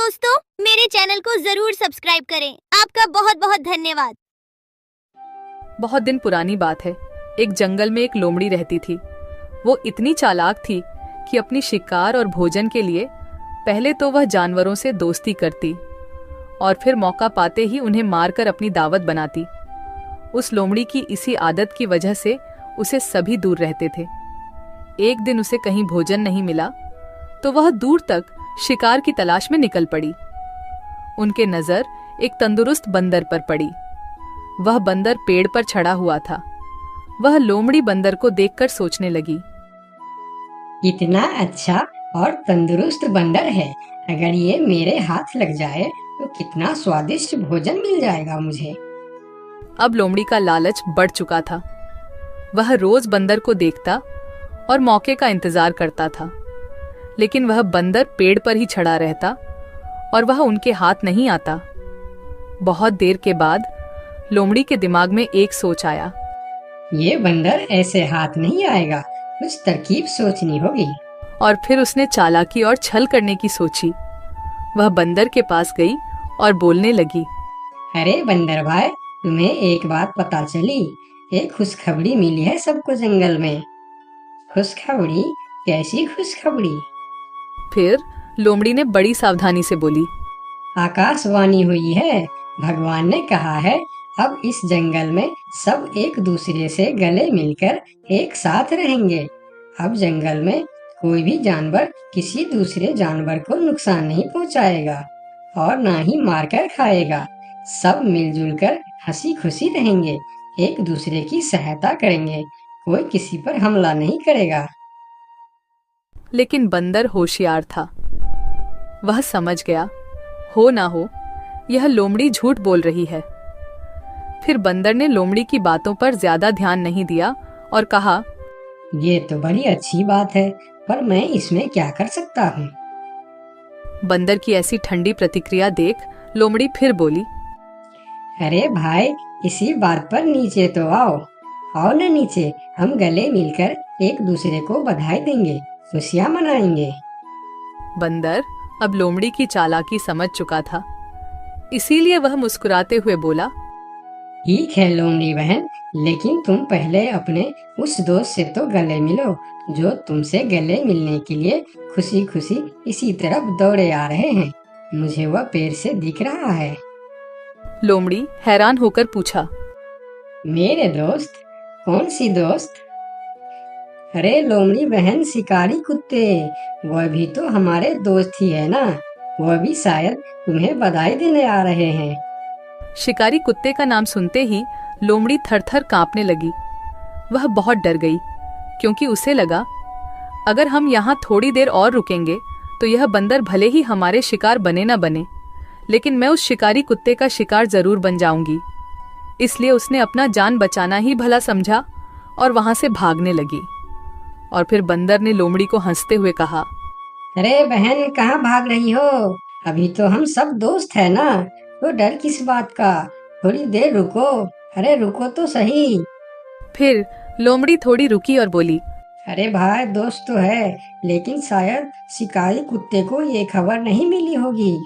दोस्तों, मेरे चैनल को जरूर सब्सक्राइब करें। आपका बहुत बहुत धन्यवाद। बहुत दिन पुरानी बात है। एक जंगल में एक लोमड़ी रहती थी। वो इतनी चालाक थी कि अपनी शिकार और भोजन के लिए पहले तो वह जानवरों से दोस्ती करती और फिर मौका पाते ही उन्हें मारकर अपनी दावत बनाती। उस लोमड़ी की इसी आदत की वजह से उसे सभी दूर रहते थे। एक दिन उसे कहीं भोजन नहीं मिला तो वह दूर तक शिकार की तलाश में निकल पड़ी। उनके नजर एक तंदुरुस्त बंदर पर पड़ी। वह बंदर पेड़ पर चढ़ा हुआ था। वह लोमड़ी बंदर को देखकर सोचने लगी, इतना अच्छा और तंदुरुस्त बंदर है, अगर ये मेरे हाथ लग जाए तो कितना स्वादिष्ट भोजन मिल जाएगा मुझे। अब लोमड़ी का लालच बढ़ चुका था। वह रोज बंदर को देखता और मौके का इंतजार करता था, लेकिन वह बंदर पेड़ पर ही चढ़ा रहता और वह उनके हाथ नहीं आता। बहुत देर के बाद लोमड़ी के दिमाग में एक सोच आया। ये बंदर ऐसे हाथ नहीं आएगा, कुछ तरकीब सोचनी होगी। और फिर उसने चालाकी और छल करने की सोची। वह बंदर के पास गई और बोलने लगी, अरे बंदर भाई, तुम्हें एक बात पता चली? एक खुशखबरी मिली है सबको जंगल में। खुशखबरी? कैसी खुशखबरी? फिर लोमड़ी ने बड़ी सावधानी से बोली, आकाशवाणी हुई है। भगवान ने कहा है अब इस जंगल में सब एक दूसरे से गले मिलकर एक साथ रहेंगे। अब जंगल में कोई भी जानवर किसी दूसरे जानवर को नुकसान नहीं पहुंचाएगा और ना ही मारकर खाएगा। सब मिलजुल कर हंसी खुशी रहेंगे, एक दूसरे की सहायता करेंगे, कोई किसी पर हमला नहीं करेगा। लेकिन बंदर होशियार था। वह समझ गया, हो ना हो यह लोमड़ी झूठ बोल रही है। फिर बंदर ने लोमड़ी की बातों पर ज्यादा ध्यान नहीं दिया और कहा, ये तो बड़ी अच्छी बात है, पर मैं इसमें क्या कर सकता हूँ? बंदर की ऐसी ठंडी प्रतिक्रिया देख लोमड़ी फिर बोली, अरे भाई, इसी बात पर नीचे तो आओ। आओ न नीचे, हम गले मिलकर एक दूसरे को बधाई देंगे, खुशियाँ मनाएंगे। बंदर अब लोमड़ी की चालाकी समझ चुका था, इसीलिए वह मुस्कुराते हुए बोला, ठीक है लोमड़ी बहन, लेकिन तुम पहले अपने उस दोस्त से तो गले मिलो जो तुमसे गले मिलने के लिए खुशी खुशी इसी तरफ दौड़े आ रहे हैं। मुझे वह पेड़ से दिख रहा है। लोमड़ी हैरान होकर पूछा, मेरे दोस्त? कौन सी दोस्त? अरे लोमड़ी बहन, शिकारी कुत्ते, वह भी तो हमारे दोस्त ही है ना। वह भी शायद तुम्हें बधाई देने आ रहे हैं। शिकारी कुत्ते का नाम सुनते ही लोमड़ी थरथर कांपने लगी। वह बहुत डर गई, क्योंकि उसे लगा अगर हम यहाँ थोड़ी देर और रुकेंगे तो यह बंदर भले ही हमारे शिकार बने न बने, लेकिन मैं उस शिकारी कुत्ते का शिकार जरूर बन जाऊंगी। इसलिए उसने अपना जान बचाना ही भला समझा और वहां से भागने लगी। और फिर बंदर ने लोमड़ी को हंसते हुए कहा, अरे बहन, कहाँ भाग रही हो? अभी तो हम सब दोस्त है ना, तो डर किस बात का? थोड़ी देर रुको। अरे रुको तो सही। फिर लोमड़ी थोड़ी रुकी और बोली, अरे भाई, दोस्त तो है, लेकिन शायद शिकारी कुत्ते को ये खबर नहीं मिली होगी।